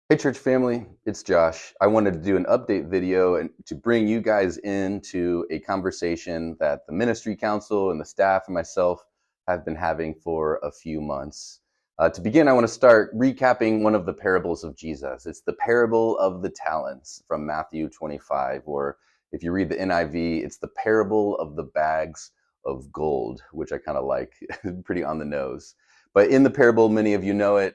Hey church family, it's Josh. I wanted to do an update video and to bring you guys into a conversation that the ministry council and the staff and myself have been having for a few months. To begin, I want to start recapping one of the parables of Jesus. It's the parable of the talents from Matthew 25, or if you read the NIV, it's the parable of the bags of gold, which I kind of like, pretty on the nose. But in the parable, many of you know it.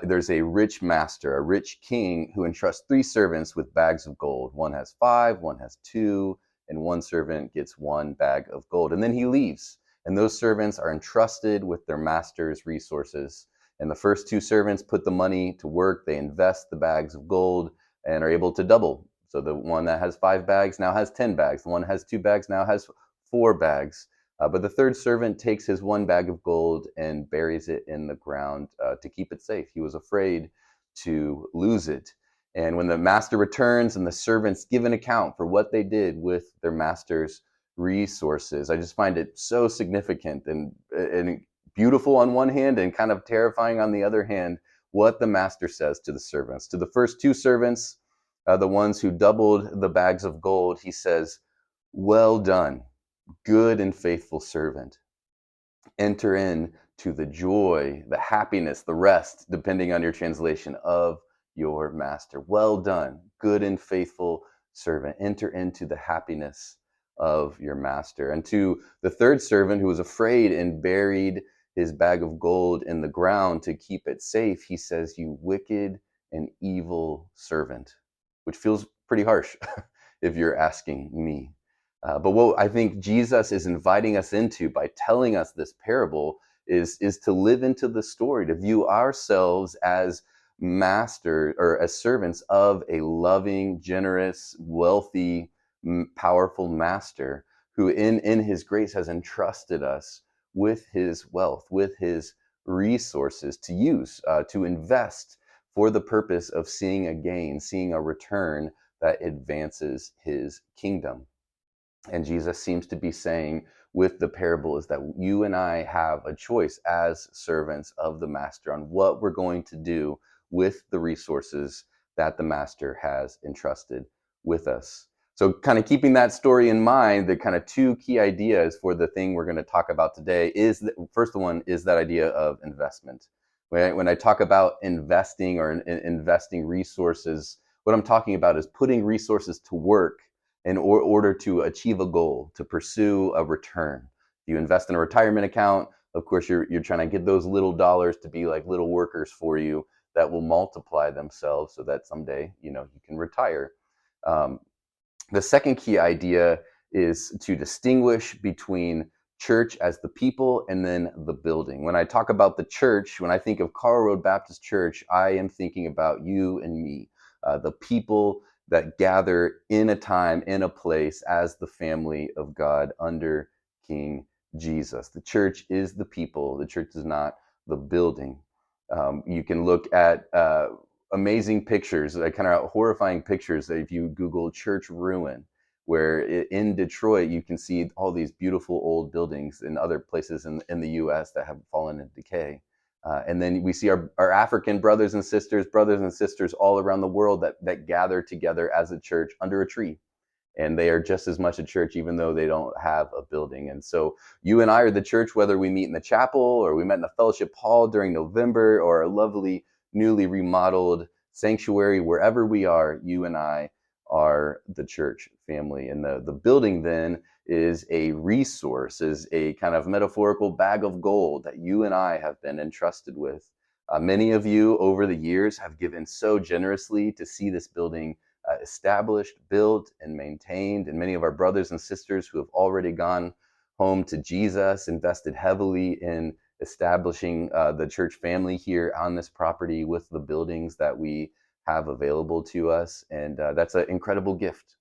There's a rich master, a rich king, who entrusts three servants with bags of gold. One has five, one has two, and one servant gets one bag of gold. And then he leaves. And those servants are entrusted with their master's resources. And the first two servants put the money to work. They invest the bags of gold and are able to double. So the one that has five bags now has 10 bags. The one that has two bags now has four bags. But the third servant takes his one bag of gold and buries it in the ground to keep it safe. He was afraid to lose it. And when the master returns and the servants give an account for what they did with their master's resources, I just find it so significant and beautiful on one hand and kind of terrifying on the other hand, what the master says to the servants. To the first two servants, the ones who doubled the bags of gold, he says, "Well done, good and faithful servant. Enter in to the joy, the happiness, the rest, depending on your translation, of your master. Well done, good and faithful servant. Enter into the happiness of your master." And to the third servant who was afraid and buried his bag of gold in the ground to keep it safe, he says, "You wicked and evil servant," which feels pretty harsh if you're asking me. But what I think Jesus is inviting us into by telling us this parable is to live into the story, to view ourselves as master or as servants of a loving, generous, wealthy, powerful master who in his grace has entrusted us with his wealth, with his resources to use, to invest for the purpose of seeing a gain, seeing a return that advances his kingdom. And Jesus seems to be saying with the parable is that you and I have a choice as servants of the master on what we're going to do with the resources that the master has entrusted with us. So, kind of keeping that story in mind, the kind of two key ideas for the thing we're going to talk about today is that, first one is that idea of investment. When I talk about investing or investing resources, what I'm talking about is putting resources to work in order to achieve a goal, to pursue a return. You invest in a retirement account, of course, you're trying to get those little dollars to be like little workers for you that will multiply themselves so that someday, you can retire. Um, the second key idea is to distinguish between church as the people and then the building. When I talk about the church, when I think of Carl Road Baptist Church, I am thinking about you and me, the people that gather in a time, in a place as the family of God under King Jesus. The church is the people, the church is not the building. You can look at amazing pictures, kind of horrifying pictures that if you Google church ruin, where in Detroit you can see all these beautiful old buildings in other places in the US that have fallen into decay. And then we see our African brothers and sisters all around the world that gather together as a church under a tree. And they are just as much a church, even though they don't have a building. And so you and I are the church, whether we meet in the chapel or we met in the fellowship hall during November or a lovely, newly remodeled sanctuary, wherever we are, you and I are the church family. And the building then is a resource, is a kind of metaphorical bag of gold that you and I have been entrusted with. Many of you over the years have given so generously to see this building established, built, and maintained. And many of our brothers and sisters who have already gone home to Jesus invested heavily in establishing the church family here on this property with the buildings that we have available to us. And that's an incredible gift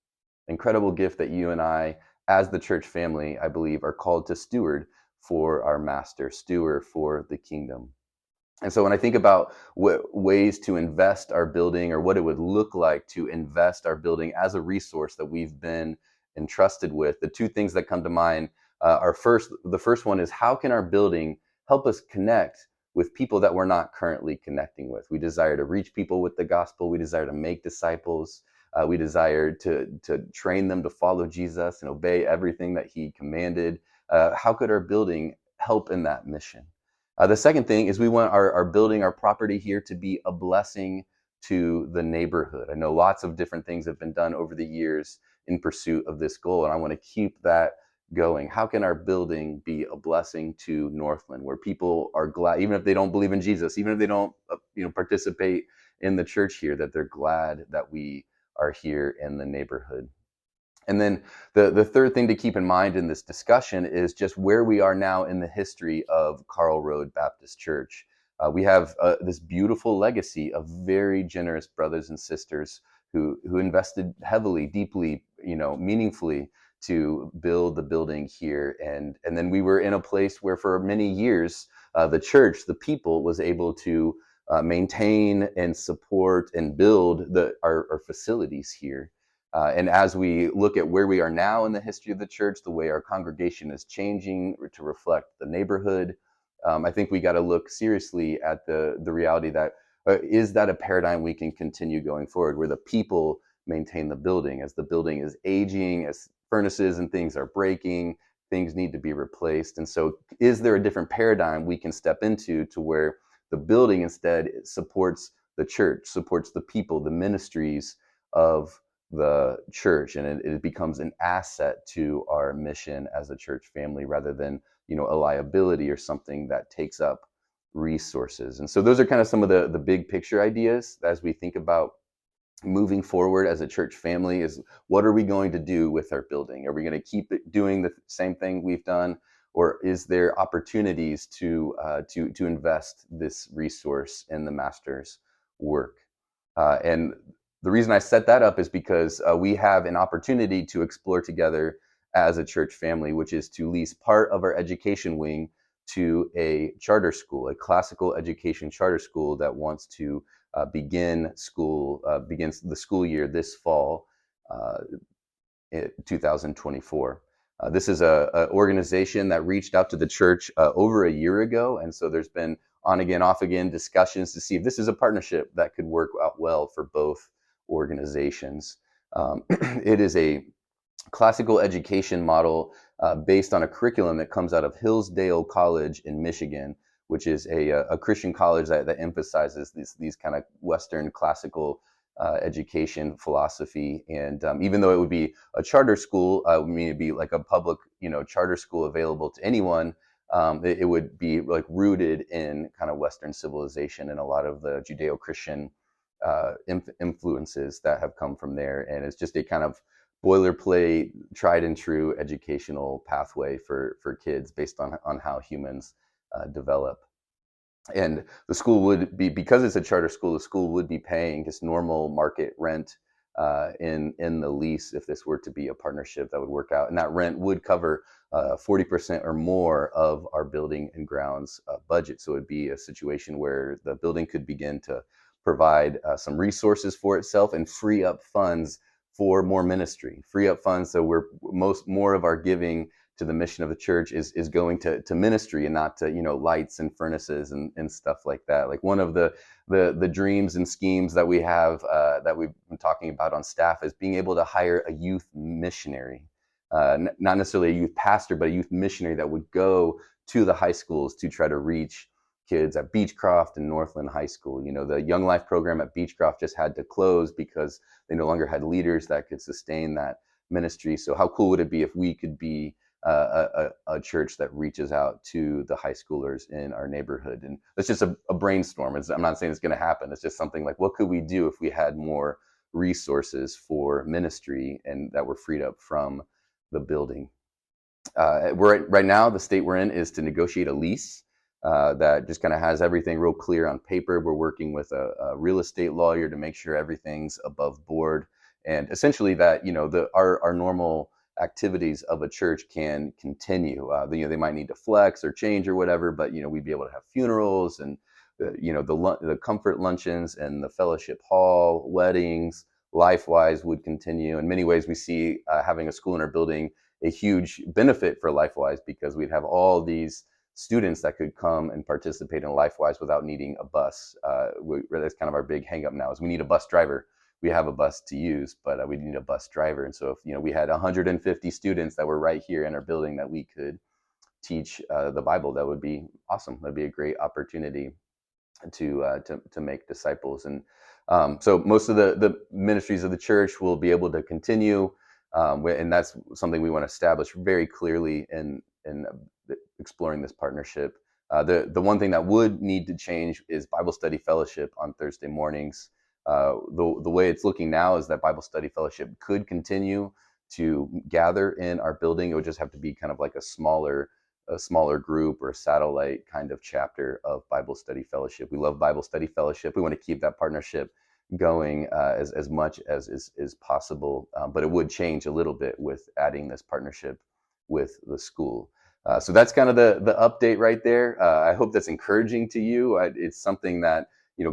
that you and I, as the church family, I believe, are called to steward for our master, steward for the kingdom. And so when I think about ways to invest our building or what it would look like to invest our building as a resource that we've been entrusted with, the two things that come to mind are the first one is how can our building help us connect with people that we're not currently connecting with. We desire to reach people with the gospel. We desire to make disciples. We desire to train them to follow Jesus and obey everything that he commanded. How could our building help in that mission? The second thing is we want our building, our property here to be a blessing to the neighborhood. I know lots of different things have been done over the years in pursuit of this goal, and I want to keep that going. How can our building be a blessing to Northland, where people are glad, even if they don't believe in Jesus, even if they don't participate in the church here, that they're glad that we are here in the neighborhood? And then the third thing to keep in mind in this discussion is just where we are now in the history of Carl Road Baptist Church. We have this beautiful legacy of very generous brothers and sisters who invested heavily, deeply, meaningfully to build the building here. And then we were in a place where for many years, the church, the people, was able to maintain and support and build our facilities here. And as we look at where we are now in the history of the church, the way our congregation is changing to reflect the neighborhood, I think we got to look seriously at the reality that is that a paradigm we can continue going forward, where the people maintain the building as the building is aging, as furnaces and things are breaking, things need to be replaced. And so is there a different paradigm we can step into to where the building instead supports the church, supports the people, the ministries of the church, and it becomes an asset to our mission as a church family rather than a liability or something that takes up resources. And so those are kind of some of the big picture ideas as we think about moving forward as a church family. Is what are we going to do with our building? Are we going to keep doing the same thing we've done, or is there opportunities to invest this resource in the master's work? And the reason I set that up is because we have an opportunity to explore together as a church family, which is to lease part of our education wing to a charter school, a classical education charter school that wants to begins the school year this fall, uh, 2024. This is a organization that reached out to the church over a year ago, and so there's been on again, off again discussions to see if this is a partnership that could work out well for both organizations. It is a classical education model based on a curriculum that comes out of Hillsdale College in Michigan, which is a Christian college that emphasizes these kind of Western classical education philosophy. And even though it would be a charter school, it'd be like a public, charter school available to anyone. It would be like rooted in kind of Western civilization and a lot of the Judeo-Christian influences that have come from there. And it's just a kind of boilerplate, tried and true educational pathway for kids based on how humans develop. And the school would be, because it's a charter school, the school would be paying just normal market rent in the lease if this were to be a partnership that would work out. And that rent would cover 40% or more of our building and grounds budget. So it'd be a situation where the building could begin to provide some resources for itself and free up funds for more ministry, free up funds. So more of our giving to the mission of the church is going to ministry and not to lights and furnaces and stuff like that. Like one of the dreams and schemes that we have that we've been talking about on staff is being able to hire a youth missionary, not necessarily a youth pastor, but a youth missionary that would go to the high schools to try to reach kids at Beechcroft and Northland High School. The Young Life program at Beechcroft just had to close because they no longer had leaders that could sustain that ministry. So how cool would it be if we could be a church that reaches out to the high schoolers in our neighborhood? And it's just a brainstorm. I'm not saying it's going to happen. It's just something like, what could we do if we had more resources for ministry and that were freed up from the building? Right now, the state we're in is to negotiate a lease that just kind of has everything real clear on paper. We're working with a real estate lawyer to make sure everything's above board, and essentially that our normal activities of a church can continue. They might need to flex or change or whatever, but we'd be able to have funerals and the comfort luncheons and the fellowship hall, weddings, LifeWise would continue. In many ways, we see having a school in our building a huge benefit for LifeWise because we'd have all these students that could come and participate in LifeWise without needing a bus. That's kind of our big hang up now, is we need a bus driver. We have a bus to use, but we need a bus driver. And so if we had 150 students that were right here in our building that we could teach the Bible, that would be awesome. That'd be a great opportunity to make disciples. And so most of the ministries of the church will be able to continue, and that's something we want to establish very clearly in exploring this partnership. The one thing that would need to change is Bible study fellowship on Thursday mornings. The way it's looking now is that Bible study fellowship could continue to gather in our building. It would just have to be kind of like a smaller group or a satellite kind of chapter of Bible study fellowship. We love Bible study fellowship. We want to keep that partnership going as much as is possible, but it would change a little bit with adding this partnership with the school. So that's kind of the update right there. I hope that's encouraging to you. It's something that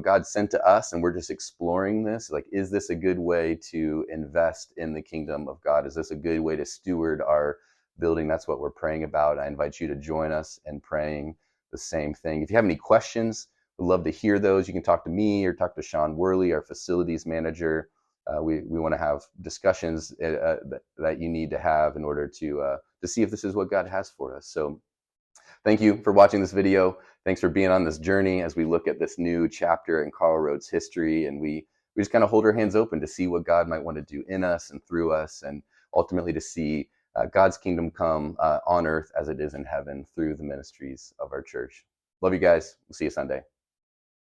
God sent to us, and we're just exploring this. Like, is this a good way to invest in the kingdom of God? Is this a good way to steward our building? That's what we're praying about. I invite you to join us in praying the same thing. If you have any questions, we'd love to hear those. You can talk to me or talk to Sean Worley, our facilities manager. We want to have discussions that you need to have in order to see if this is what God has for us. So thank you for watching this video. Thanks for being on this journey as we look at this new chapter in Karl Roth's history, and we just kind of hold our hands open to see what God might want to do in us and through us, and ultimately to see God's kingdom come on earth as it is in heaven through the ministries of our church. Love you guys. We'll see you Sunday.